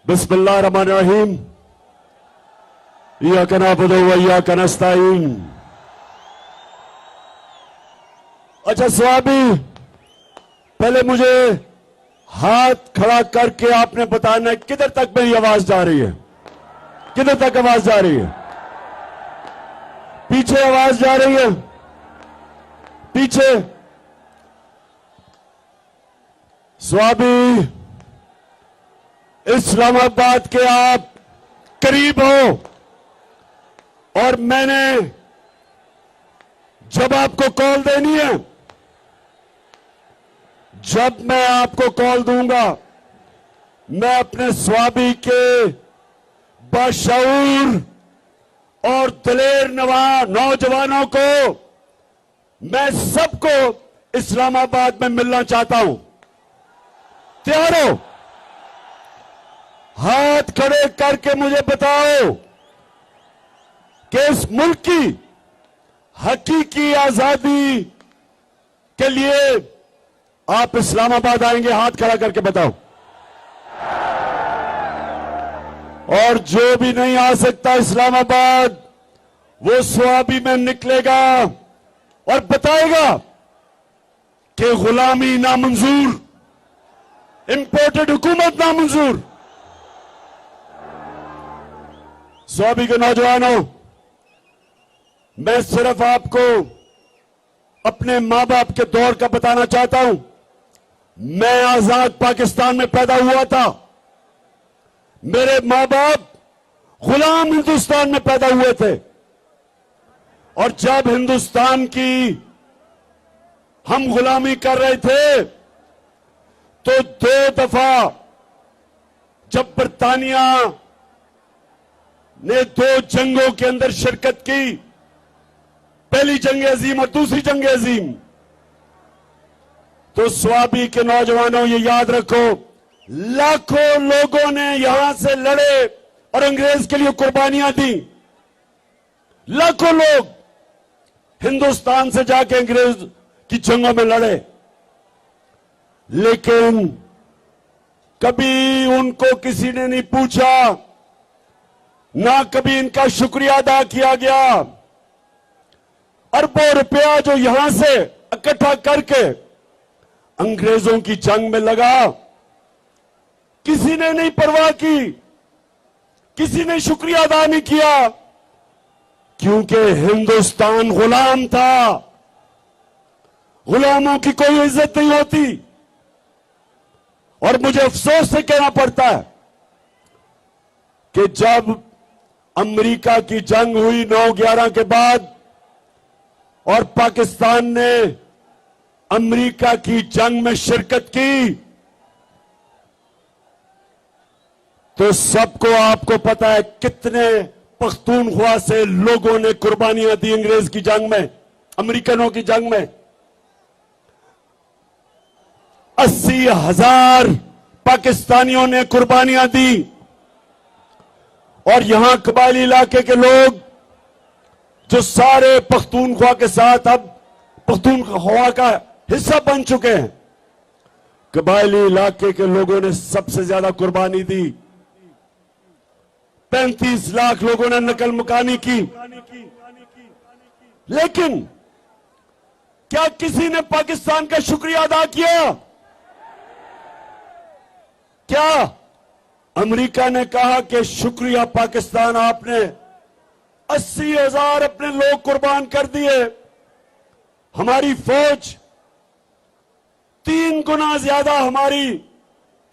बिस्मिल्लाहिर्रहमानिर्रहीम। इय्याका नअबुदु व इय्याका नस्तईन। अच्छा स्वामी, पहले मुझे हाथ खड़ा करके आपने बताना है किधर तक मेरी आवाज जा रही है, किधर तक आवाज जा रही है। पीछे आवाज जा रही है, पीछे। स्वामी, इस्लामाबाद के आप करीब हो और मैंने जब आपको कॉल देनी है, जब मैं आपको कॉल दूंगा, मैं अपने स्वामी के बाशऊर और दिलेर नौजवानों को, मैं सबको इस्लामाबाद में मिलना चाहता हूं। तैयार हो? हाथ खड़े करके मुझे बताओ कि इस मुल्क की हकीकी आजादी के लिए आप इस्लामाबाद आएंगे? हाथ खड़ा करके बताओ। और जो भी नहीं आ सकता इस्लामाबाद, वो स्वाबी में निकलेगा और बताएगा कि गुलामी नामंजूर, इंपोर्टेड हुकूमत नामंजूर। स्वाबी के नौजवानों, मैं सिर्फ आपको अपने मां बाप के दौर का बताना चाहता हूं। मैं आजाद पाकिस्तान में पैदा हुआ था। मेरे मां बाप गुलाम हिंदुस्तान में पैदा हुए थे। और जब हिंदुस्तान की हम गुलामी कर रहे थे, तो 2 दफा जब बरतानिया ने 2 जंगों के अंदर शिरकत की, पहली जंग अजीम और दूसरी जंग अजीम, तो स्वाबी के नौजवानों ये याद रखो, लाखों लोगों ने यहां से लड़े और अंग्रेज के लिए कुर्बानियां दी। लाखों लोग हिंदुस्तान से जाके अंग्रेज की जंगों में लड़े, लेकिन कभी उनको किसी ने नहीं पूछा, ना कभी इनका शुक्रिया अदा किया गया। अरबों रुपया जो यहां से इकट्ठा करके अंग्रेजों की जंग में लगा, किसी ने नहीं परवाह की, किसी ने शुक्रिया अदा नहीं किया, क्योंकि हिंदुस्तान गुलाम था। गुलामों की कोई इज्जत नहीं होती। और मुझे अफसोस से कहना पड़ता है कि जब अमेरिका की जंग हुई 9/11 के बाद और पाकिस्तान ने अमेरिका की जंग में शिरकत की, तो सबको आपको पता है कितने पख्तूनख्वा से लोगों ने कुर्बानियां दी अंग्रेज की जंग में, अमेरिकनों की जंग में। 80,000 पाकिस्तानियों ने कुर्बानियां दी। और यहां कबायली इलाके के लोग जो सारे पख्तूनख्वा के साथ अब पख्तूनख्वा का हिस्सा बन चुके हैं, कबायली इलाके के लोगों ने सबसे ज्यादा कुर्बानी दी। 35 लाख लोगों ने नकल मुकानी की। लेकिन क्या किसी ने पाकिस्तान का शुक्रिया अदा किया? क्या अमेरिका ने कहा कि शुक्रिया पाकिस्तान, आपने 80,000 अपने लोग कुर्बान कर दिए, हमारी फौज 3 गुना ज्यादा हमारी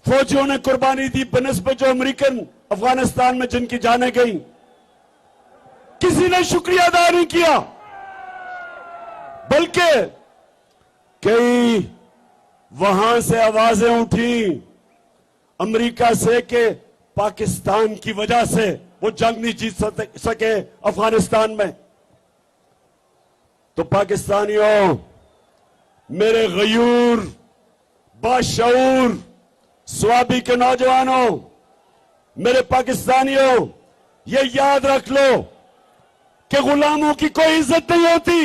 फौजियों ने कुर्बानी दी बनिस्बत जो अमेरिकन अफगानिस्तान में जिनकी जानें गई। किसी ने शुक्रिया अदा नहीं किया, बल्कि कई वहां से आवाजें उठी अमेरिका से कि पाकिस्तान की वजह से वो जंग नहीं जीत सके अफगानिस्तान में। तो पाकिस्तानियों, मेरे गयूर बाशऊर स्वाबी के नौजवानों, मेरे पाकिस्तानियों, ये याद रख लो कि गुलामों की कोई इज्जत नहीं होती।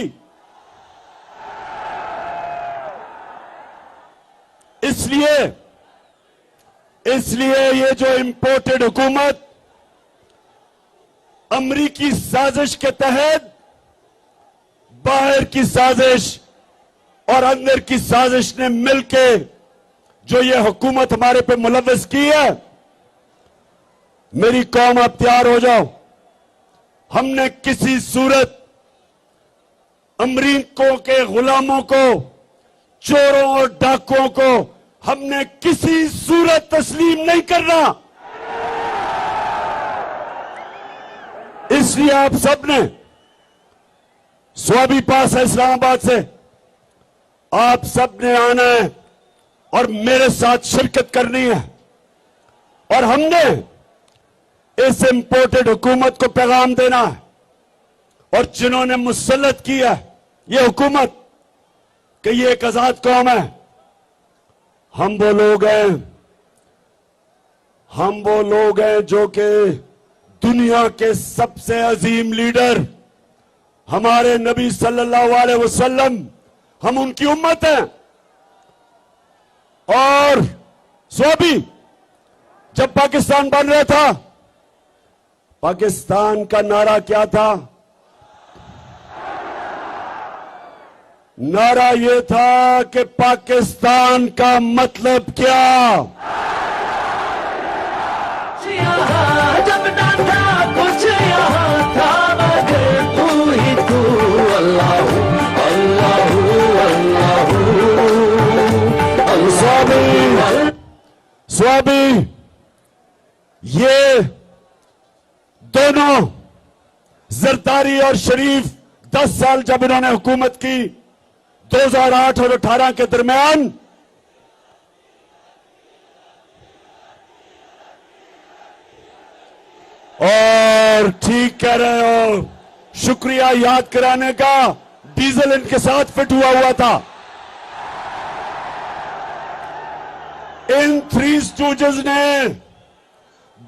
इसलिए इसलिए ये जो इंपोर्टेड हुकूमत अमरीकी साजिश के तहत बाहर की साजिश और अंदर की साजिश ने मिलके जो ये हुकूमत हमारे पे मुलव्वस की है, मेरी कौम आप तैयार हो जाओ। हमने किसी सूरत अमरीकों के गुलामों को, चोरों और डाकुओं को हमने किसी सूरत तस्लीम नहीं करना। इसलिए आप सबने स्वाबी पास है इस्लामाबाद से, आप सबने आना है और मेरे साथ शिरकत करनी है और हमने इस इंपोर्टेड हुकूमत को पैगाम देना है। और जिन्होंने मुसल्लत किया ये हुकूमत कि ये एक आजाद कौम है, हम वो लोग हैं जो कि दुनिया के सबसे अजीम लीडर हमारे नबी सल्लल्लाहु अलैहि वसल्लम, हम उनकी उम्मत हैं। और स्वाबी जब पाकिस्तान बन रहा था, पाकिस्तान का नारा क्या था? नारा यह था कि पाकिस्तान का मतलब क्या? जब ना था कुछ यहाँ था मगर तू ही तू, अल्लाह अल्लाह अल्लाह। स्वाबी ये दोनों जरदारी और शरीफ 10 साल जब इन्होंने हुकूमत की 2008 और 18 के दरमियान, और ठीक कह रहे हो, शुक्रिया याद कराने का, डीजल इनके साथ फिट हुआ था। इन थ्री स्टूजेस ने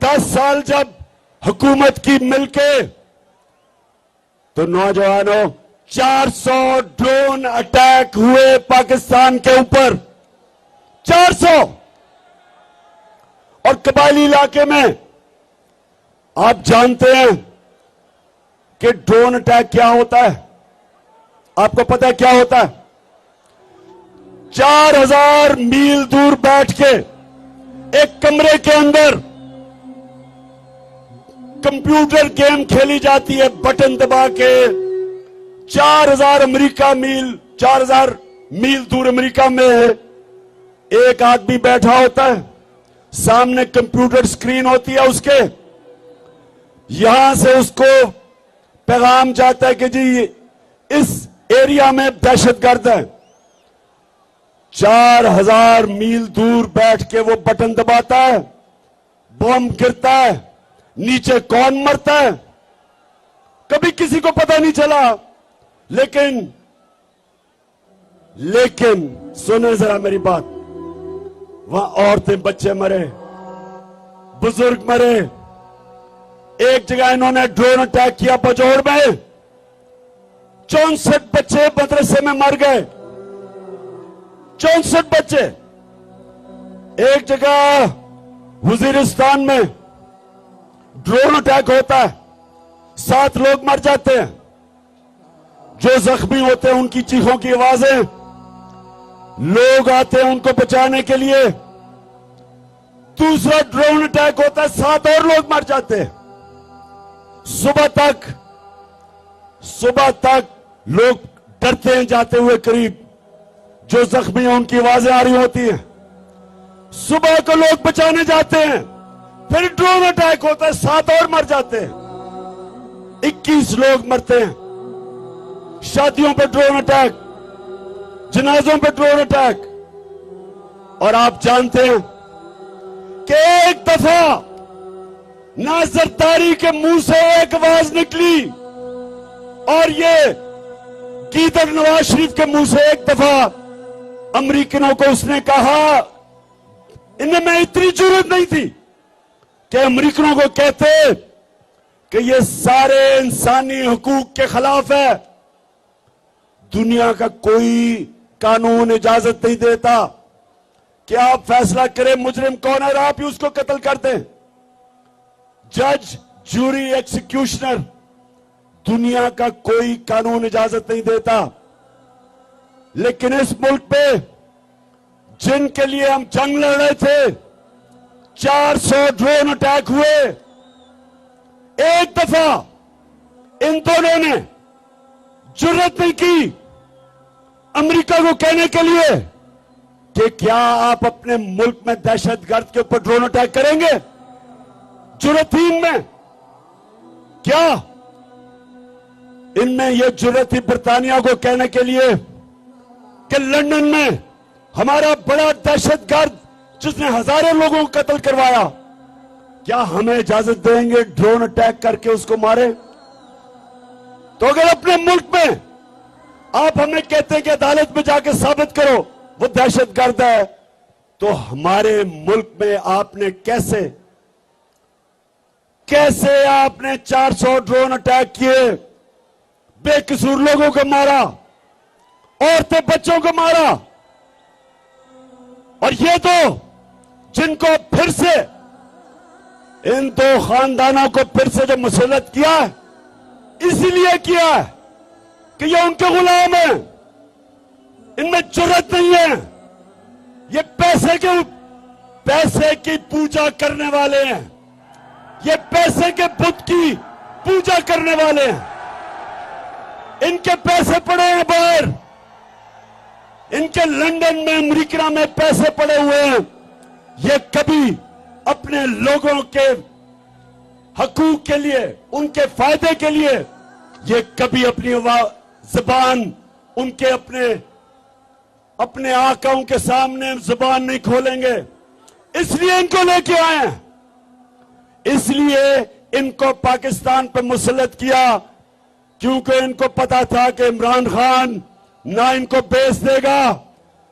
10 साल जब हुकूमत की मिलके, तो नौजवानों 400 ड्रोन अटैक हुए पाकिस्तान के ऊपर, 400। और कबायली इलाके में आप जानते हैं कि ड्रोन अटैक क्या होता है? आपको पता है क्या होता है? 4000 मील दूर बैठ के एक कमरे के अंदर कंप्यूटर गेम खेली जाती है, बटन दबा के। 4000 मील दूर अमेरिका में एक आदमी बैठा होता है, सामने कंप्यूटर स्क्रीन होती है उसके, यहां से उसको पैगाम जाता है कि जी इस एरिया में दहशतगर्द है। 4000 मील दूर बैठ के वो बटन दबाता है, बम गिरता है, नीचे कौन मरता है कभी किसी को पता नहीं चला। लेकिन सुने जरा मेरी बात, वहां औरतें बच्चे मरे, बुजुर्ग मरे। एक जगह इन्होंने ड्रोन अटैक किया बजौर में, 64 बच्चे मदरसे में मर गए, 64 बच्चे। एक जगह वजीरिस्तान में ड्रोन अटैक होता है, 7 लोग मर जाते हैं। जो जख्मी होते हैं उनकी चीखों की आवाजें, लोग आते हैं उनको बचाने के लिए। दूसरा ड्रोन अटैक होता है, 7 और लोग मर जाते हैं। सुबह तक लोग डरते हैं जाते हुए करीब, जो जख्मी हैं उनकी आवाजें आ रही होती हैं। सुबह को लोग बचाने जाते हैं, फिर ड्रोन अटैक होता है, 7 और मर जाते हैं, 21 लोग मरते हैं। शादियों पे ड्रोन अटैक, जनाजों पे ड्रोन अटैक। और आप जानते हैं कि एक दफा ना जरदारी के मुंह से एक आवाज निकली, और ये गीदड़ नवाज शरीफ के मुंह से एक दफा अमरीकनों को उसने कहा, इनमें इतनी जरूरत नहीं थी कि अमरीकनों को कहते कि ये सारे इंसानी हुकूक के खिलाफ है, दुनिया का कोई कानून इजाजत नहीं देता कि आप फैसला करें मुजरिम कौन है और आप ही उसको कत्ल कर दें। जज, जूरी, एक्सिक्यूशनर, दुनिया का कोई कानून इजाजत नहीं देता। लेकिन इस मुल्क पे जिनके लिए हम जंग लड़ रहे थे, 400 ड्रोन अटैक हुए। एक दफा इन दोनों ने जुर्रत नहीं की अमेरिका को कहने के लिए कि क्या आप अपने मुल्क में दहशतगर्द के ऊपर ड्रोन अटैक करेंगे। जुर्रत थी इनमें क्या? इनमें यह जुर्रत थी बरतानिया को कहने के लिए कि लंदन में हमारा बड़ा दहशतगर्द जिसने हजारों लोगों को कत्ल करवाया, क्या हमें इजाजत देंगे ड्रोन अटैक करके उसको मारे? तो अगर अपने मुल्क में आप हमें कहते हैं कि अदालत में जाके साबित करो वो दहशतगर्द है, तो हमारे मुल्क में आपने कैसे आपने 400 ड्रोन अटैक किए, बेकसूर लोगों को मारा, औरतें बच्चों को मारा। और ये तो जिनको फिर से इन दो खानदानों को फिर से जो मुसल्लत किया है, इसीलिए किया है कि ये उनके गुलाम हैं, इनमें जुर्रत नहीं है। ये पैसे की पूजा करने वाले हैं, ये पैसे के बुत की पूजा करने वाले हैं। इनके पैसे पड़े हैं बाहर, इनके लंदन में, अमेरिका में पैसे पड़े हुए हैं। ये कभी अपने लोगों के हकूक के लिए, उनके फायदे के लिए, ये कभी अपनी जुबान उनके अपने आकाओं के सामने जुबान नहीं खोलेंगे। इसलिए इनको लेके आए हैं, इसलिए इनको पाकिस्तान पर मुसल्लत किया, क्योंकि इनको पता था कि इमरान खान ना इनको बेच देगा,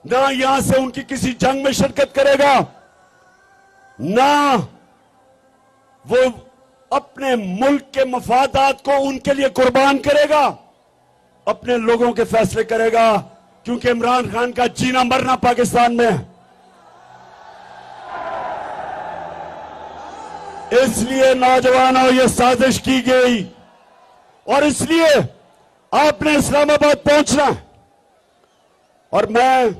ना यहां से उनकी किसी जंग में शिरकत करेगा, ना वो अपने मुल्क के मफादात को उनके लिए कुर्बान करेगा, अपने लोगों के फैसले करेगा। क्योंकि इमरान खान का जीना मरना पाकिस्तान में है। इसलिए नौजवानों ये साजिश की गई और इसलिए आपने इस्लामाबाद पहुंचना है। और मैं,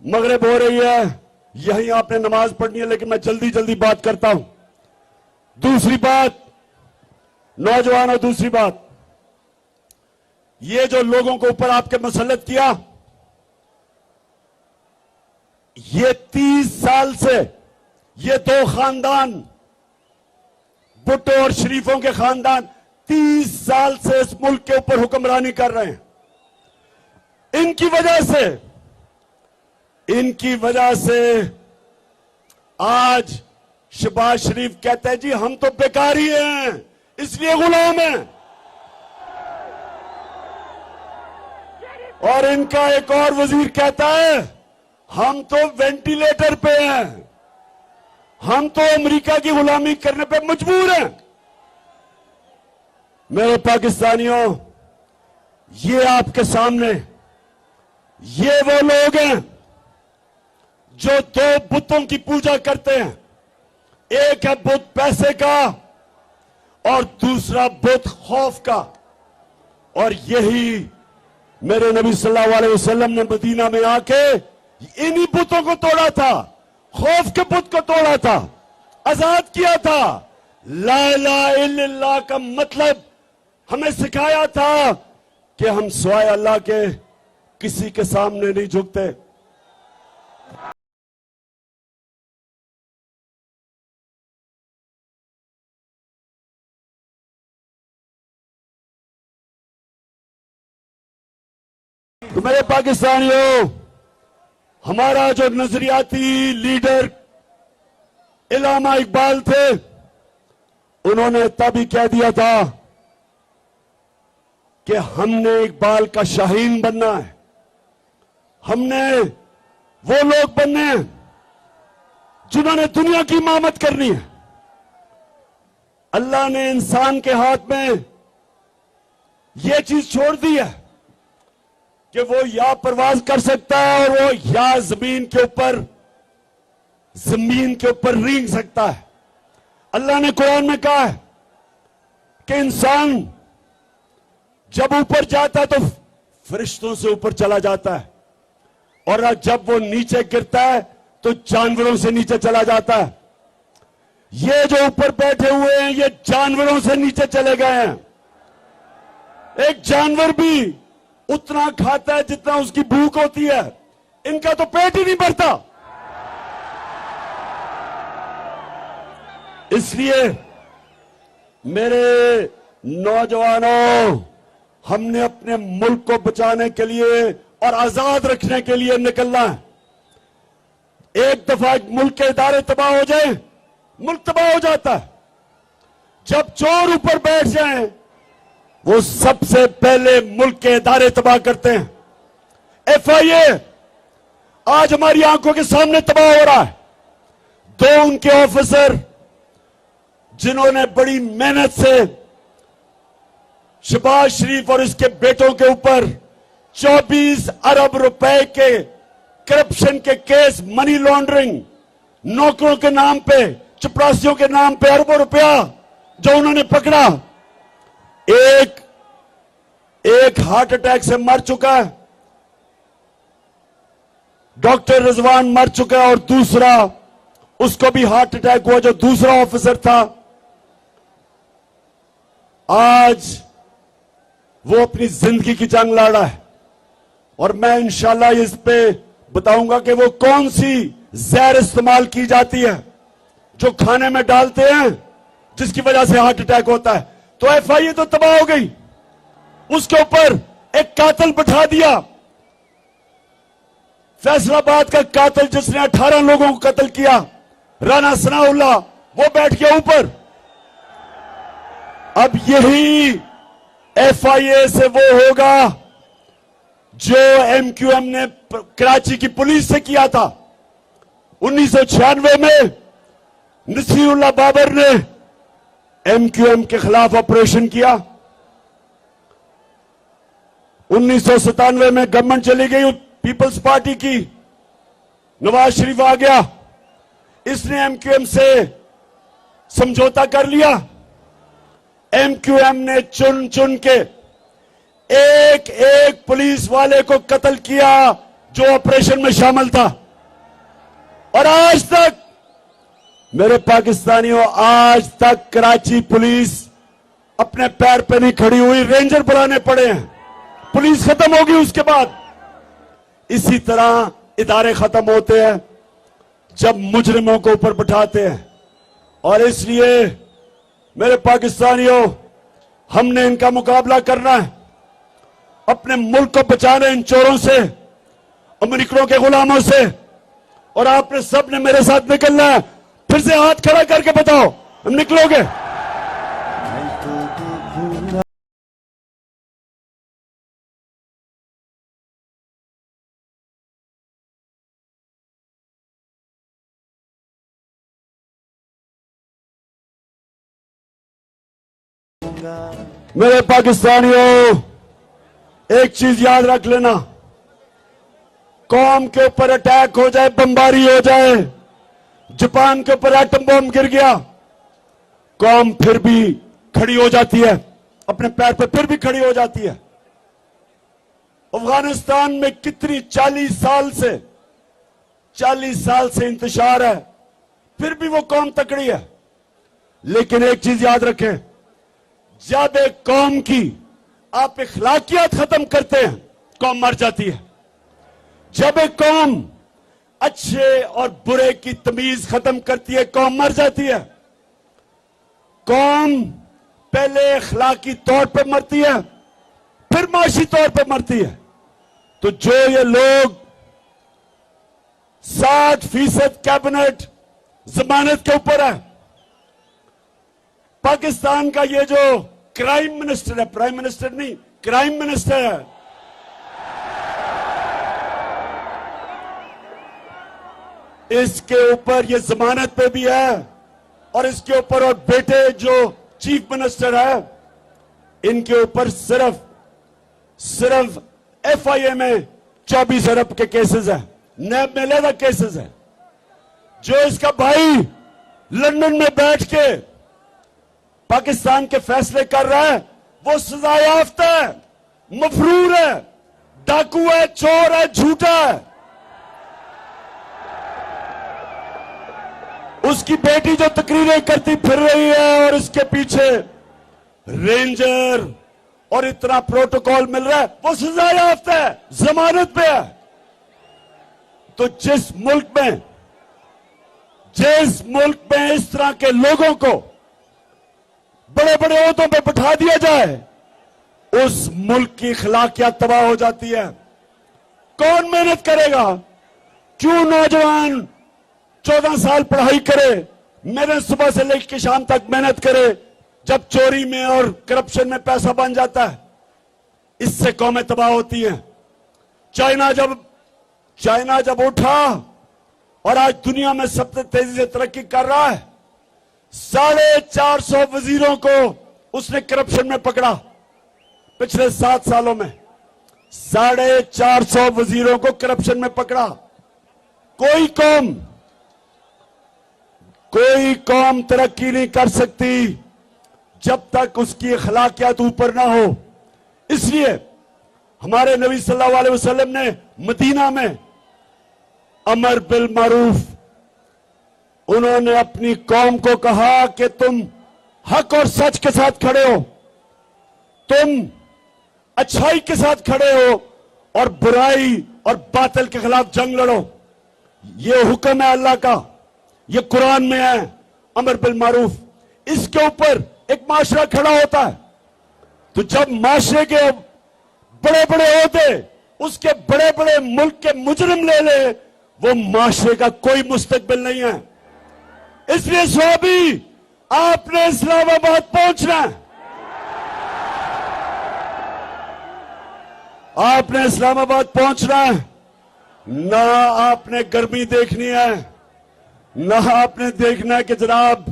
मगरिब हो रही है, यहीं आपने नमाज पढ़नी है, लेकिन मैं जल्दी जल्दी बात करता हूं। दूसरी बात नौजवानों, दूसरी बात, ये जो लोगों को ऊपर आपके मुसल्लत किया, ये 30 साल से ये दो खानदान, भुट्टो और शरीफों के खानदान 30 साल से इस मुल्क के ऊपर हुक्मरानी कर रहे हैं। इनकी वजह से आज शहबाज शरीफ कहते हैं जी हम तो बेकारी हैं, इसलिए गुलाम हैं। और इनका एक और वजीर कहता है हम तो वेंटिलेटर पे हैं, हम तो अमेरिका की गुलामी करने पे मजबूर हैं। मेरे पाकिस्तानियों, ये आपके सामने ये वो लोग हैं जो दो बुतों की पूजा करते हैं। एक है बुत पैसे का और दूसरा बुत खौफ का। और यही मेरे नबी सल्लल्लाहु अलैहि वसल्लम ने मदीना में आके इन्हीं बुतों को तोड़ा था, खौफ के बुत को तोड़ा था, आजाद किया था। ला इलाहा इल्लल्लाह का मतलब हमें सिखाया था कि हम सिवाय अल्लाह के किसी के सामने नहीं झुकते। तो मेरे पाकिस्तानियों, हमारा जो नजरियाती लीडर इल्लामा इकबाल थे, उन्होंने तब ही कह दिया था कि हमने इकबाल का शाहीन बनना है, हमने वो लोग बनने हैं जिन्होंने दुनिया की इमामत करनी है। अल्लाह ने इंसान के हाथ में यह चीज छोड़ दी है। कि वो या परवाज कर सकता है और वो या जमीन के ऊपर रेंग सकता है। अल्लाह ने कुरान में कहा है कि इंसान जब ऊपर जाता है तो फरिश्तों से ऊपर चला जाता है, और जब वो नीचे गिरता है तो जानवरों से नीचे चला जाता है। ये जो ऊपर बैठे हुए हैं ये जानवरों से नीचे चले गए हैं। एक जानवर भी उतना खाता है जितना उसकी भूख होती है, इनका तो पेट ही नहीं भरता। इसलिए मेरे नौजवानों, हमने अपने मुल्क को बचाने के लिए और आजाद रखने के लिए निकलना है। एक दफा मुल्क के इदारे तबाह हो जाए, मुल्क तबाह हो जाता है। जब चोर ऊपर बैठ जाएं, वो सबसे पहले मुल्क के इदारे तबाह करते हैं। FIA आज हमारी आंखों के सामने तबाह हो रहा है। 2 उनके ऑफिसर जिन्होंने बड़ी मेहनत से शहबाज शरीफ और इसके बेटों के ऊपर 24 अरब रुपए के करप्शन के केस, मनी लॉन्ड्रिंग, नौकरों के नाम पे, चपरासियों के नाम पे अरबों रुपया जो उन्होंने पकड़ा, एक हार्ट अटैक से मर चुका है, डॉक्टर रिजवान मर चुका है, और दूसरा उसको भी हार्ट अटैक हुआ जो दूसरा ऑफिसर था। आज वो अपनी जिंदगी की जंग लड़ रहा है, और मैं इंशाल्लाह इस पे बताऊंगा कि वो कौन सी जहर इस्तेमाल की जाती है जो खाने में डालते हैं जिसकी वजह से हार्ट अटैक होता है। तो FIA तो तबाह हो गई, उसके ऊपर एक कातिल बिठा दिया, फैसलाबाद का कातिल जिसने 18 लोगों को कत्ल किया, राना सनाउल्लाह, वो बैठ गया ऊपर। अब यही FIA से वो होगा जो MQM ने कराची की पुलिस से किया था। 1996 में नसीरुल्लाह बाबर ने MQM के खिलाफ ऑपरेशन किया। 1997 में गवर्नमेंट चली गई पीपल्स पार्टी की, नवाज शरीफ आ गया, इसने MQM से समझौता कर लिया। MQM ने चुन चुन के एक एक पुलिस वाले को कत्ल किया जो ऑपरेशन में शामिल था, और आज तक मेरे पाकिस्तानियों, आज तक कराची पुलिस अपने पैर पे नहीं खड़ी हुई, रेंजर बुलाने पड़े हैं। पुलिस खत्म होगी उसके बाद। इसी तरह इदारे खत्म होते हैं जब मुजरिमों को ऊपर बिठाते हैं, और इसलिए मेरे पाकिस्तानियों, हमने इनका मुकाबला करना है, अपने मुल्क को बचाना इन चोरों से, अमेरिकनों के गुलामों से, और आपने सबने मेरे साथ निकलना है। फिर से हाथ खड़ा करके बताओ, हम निकलोगे? मेरे पाकिस्तानियों, एक चीज याद रख लेना, कौम के ऊपर अटैक हो जाए, बमबारी हो जाए, जापान के ऊपर एटम बम गिर गया, कौम फिर भी खड़ी हो जाती है, अपने पैर पर फिर भी खड़ी हो जाती है। अफगानिस्तान में कितनी 40 साल से इंतशार है, फिर भी वो कौम तकड़ी है। लेकिन एक चीज याद रखें, जब एक कौम की आप इखलाकियात खत्म करते हैं, कौम मर जाती है। जब एक कौम अच्छे और बुरे की तमीज खत्म करती है, कौम मर जाती है। कौम पहले इखलाकी तौर पे मरती है, फिर माशी तौर पे मरती है। तो जो ये लोग 60% कैबिनेट जमानत के ऊपर है, पाकिस्तान का ये जो क्राइम मिनिस्टर है, प्राइम मिनिस्टर नहीं, क्राइम मिनिस्टर है, इसके ऊपर ये जमानत पे भी है, और इसके ऊपर और बेटे जो चीफ मिनिस्टर है, इनके ऊपर सिर्फ FIA में 24 अरब के केसेस हैं, नैब में अलग केसेस हैं। जो इसका भाई लंदन में बैठ के पाकिस्तान के फैसले कर रहा है, वो सजा याफ्ता है, मफरूर है, डाकू है, चोर है, झूठा है। उसकी बेटी जो तकरीरें करती फिर रही है और इसके पीछे रेंजर और इतना प्रोटोकॉल मिल रहा है, वो सजा याफ्ता है, जमानत पे है। तो जिस मुल्क में इस तरह के लोगों को बड़े बड़े ओहदों पे बिठा दिया जाए, उस मुल्क की अखलाकियात तबाह हो जाती है। कौन मेहनत करेगा? क्यों नौजवान 14 साल पढ़ाई करे, मेहनत सुबह से लेकर शाम तक मेहनत करे, जब चोरी में और करप्शन में पैसा बन जाता है, इससे कौमें तबाह होती हैं। चाइना जब उठा और आज दुनिया में सबसे तेजी से तरक्की कर रहा है, 450 वजीरों को उसने करप्शन में पकड़ा। पिछले 7 सालों में 450 वजीरों को करप्शन में पकड़ा। कोई कौम तरक्की नहीं कर सकती जब तक उसकी अखलाकियात ऊपर ना हो। इसलिए हमारे नबी सल्लल्लाहु अलैहि वसल्लम ने मदीना में अमर बिल मारूफ, उन्होंने अपनी कौम को कहा कि तुम हक और सच के साथ खड़े हो, तुम अच्छाई के साथ खड़े हो और बुराई और बातिल के खिलाफ जंग लड़ो। ये हुक्म है अल्लाह का, ये कुरान में है, अमर बिल मारूफ। इसके ऊपर एक माशरा खड़ा होता है। तो जब माशरे के बड़े बड़े ओहदे उसके बड़े बड़े मुल्क के मुजरिम ले ले, वो माशरे का कोई मुस्तकबिल नहीं है। इसलिए स्वाबी, आपने इस्लामाबाद पहुंचना है, आपने इस्लामाबाद पहुंचना है। ना आपने गर्मी देखनी है, ना आपने देखना है कि जनाब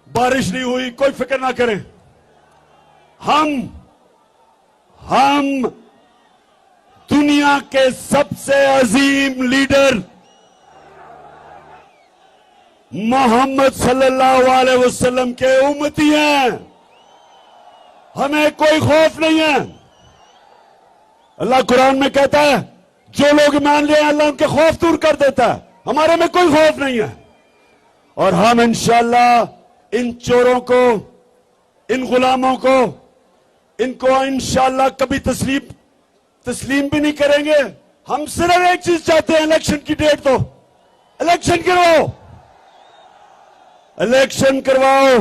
बारिश नहीं हुई, कोई फिक्र ना करें। हम दुनिया के सबसे अजीम लीडर मोहम्मद सल्लल्लाहु अलैहि वसल्लम के उम्मती हैं। हमें कोई खौफ नहीं है। अल्लाह कुरान में कहता है, जो लोग मान ले अल्लाह उनके खौफ दूर कर देता है। हमारे में कोई खौफ नहीं है। और हम इंशाअल्लाह इन चोरों को, इन गुलामों को, इनको इंशाअल्लाह कभी तस्लीम भी नहीं करेंगे। हम सिर्फ एक चीज चाहते हैं, इलेक्शन की डेट दो, इलेक्शन करवाओ, इलेक्शन करवाओ।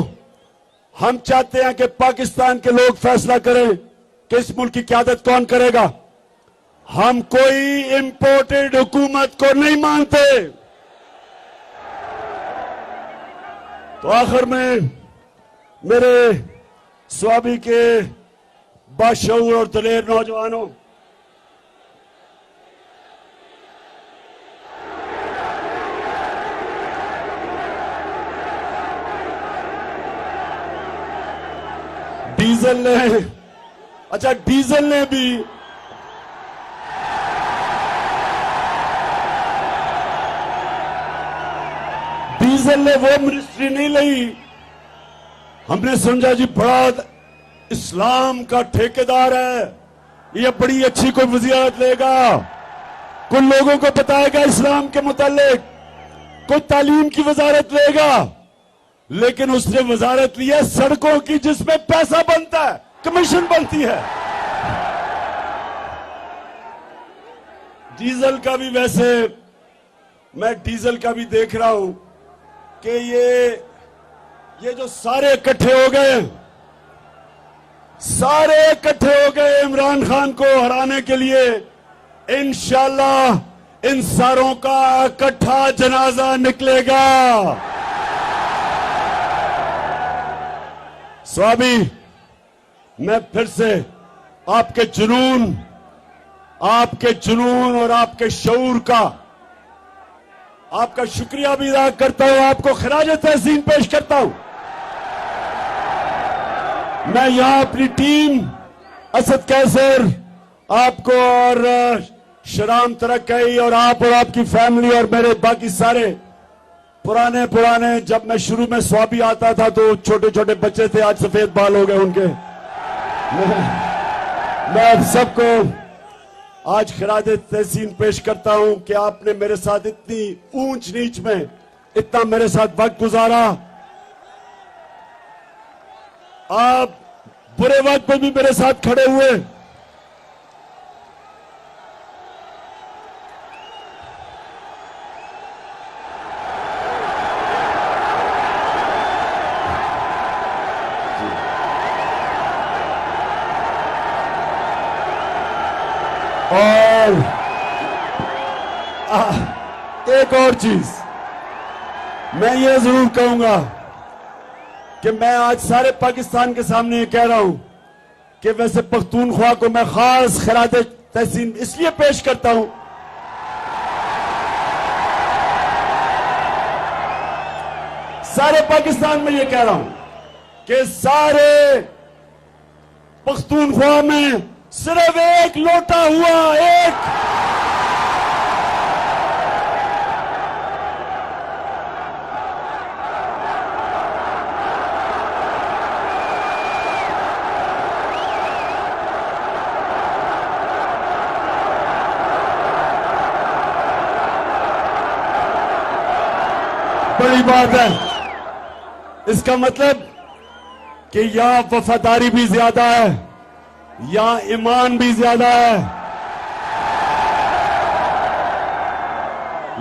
हम चाहते हैं कि पाकिस्तान के लोग फैसला करें कि इस मुल्क की क़यादत कौन करेगा। हम कोई इंपोर्टेड हुकूमत को नहीं मानते। तो आखिर में मेरे स्वाबी के बाशऊर और दलेर नौजवानों, डीजल ने भी वो मिनिस्ट्री नहीं ली। हमने समझा जी बड़ा इस्लाम का ठेकेदार है, ये बड़ी अच्छी कोई वज़ीरत लेगा, कुछ लोगों को बताएगा इस्लाम के मुतालिक, कोई तालीम की वजारत लेगा। लेकिन उसने वजारत ली है सड़कों की, जिसमें पैसा बनता है, कमीशन बनती है। डीजल का भी, वैसे मैं डीजल का भी देख रहा हूं कि ये जो सारे इकट्ठे हो गए इमरान खान को हराने के लिए, इंशाअल्लाह इन सारों का इकट्ठा जनाजा निकलेगा। स्वामी, मैं फिर से आपके जुनून और आपके शऊर का आपका शुक्रिया भी अदा करता हूं, आपको खराज तहसीन पेश करता हूं। मैं यहां अपनी टीम असद कैसर, आपको और शराम तरक्की और आपकी फैमिली और मेरे बाकी सारे पुराने जब मैं शुरू में स्वाबी आता था तो छोटे छोटे बच्चे थे, आज सफेद बाल हो गए उनके। मैं आप सबको आज खिरादे तहसीन पेश करता हूं कि आपने मेरे साथ इतनी ऊंच नीच में इतना मेरे साथ वक्त गुजारा। आप बुरे वक्त में भी मेरे साथ खड़े हुए। और एक और चीज मैं ये जरूर कहूंगा कि मैं आज सारे पाकिस्तान के सामने ये कह रहा हूं कि वैसे पख्तूनख्वा को मैं खास खिरादे तहसीन इसलिए पेश करता हूं, सारे पाकिस्तान में ये कह रहा हूं कि सारे पख्तूनख्वा में सिर्फ एक लौटा हुआ एक बड़ी बात है। इसका मतलब कि यहां वफादारी भी ज्यादा है, यहां ईमान भी ज्यादा है,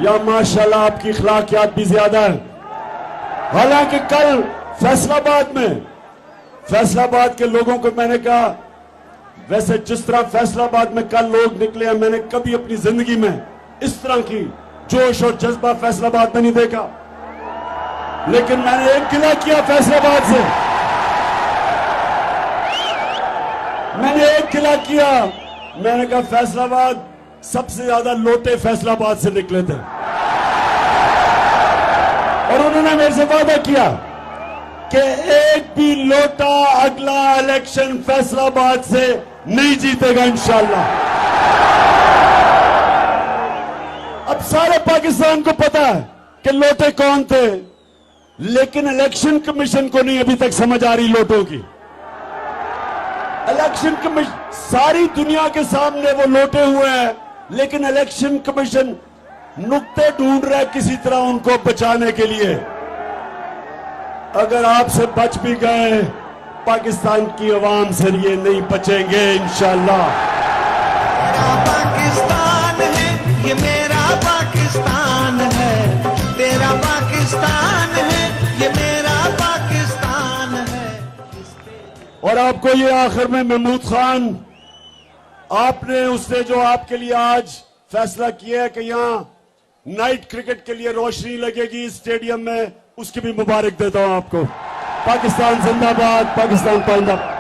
या माशाल्लाह आपकी इखलाकियात भी ज्यादा है। हालांकि कल फैसलाबाद के लोगों को मैंने कहा, वैसे जिस तरह फैसलाबाद में कल लोग निकले हैं, मैंने कभी अपनी जिंदगी में इस तरह की जोश और जज्बा फैसलाबाद में नहीं देखा। लेकिन मैंने एक गिला किया फैसलाबाद से, मैंने एक गिला किया, मैंने कहा फैसलाबाद सबसे ज्यादा लोटे फैसलाबाद से निकले थे। और उन्होंने मेरे से वादा किया कि एक भी लोटा अगला इलेक्शन फैसलाबाद से नहीं जीतेगा इंशाल्लाह। अब सारे पाकिस्तान को पता है कि लोटे कौन थे, लेकिन इलेक्शन कमीशन को नहीं अभी तक समझ आ रही लोटों की। इलेक्शन कमीशन सारी दुनिया के सामने वो लोटे हुए हैं, लेकिन इलेक्शन कमीशन नुक्ते ढूंढ रहा है किसी तरह उनको बचाने के लिए। अगर आपसे बच भी गए, पाकिस्तान की आवाम से ये नहीं बचेंगे इंशाल्लाह। पाकिस्तान है ये, मेरा पाकिस्तान है, तेरा पाकिस्तान है ये, मेरा पाकिस्तान है। और आपको ये आखिर में महमूद खान, आपने उसने जो आपके लिए आज फैसला किया है कि यहां नाइट क्रिकेट के लिए रोशनी लगेगी स्टेडियम में, उसकी भी मुबारक देता हूं आपको। पाकिस्तान जिंदाबाद, पाकिस्तान पाइंदाबाद।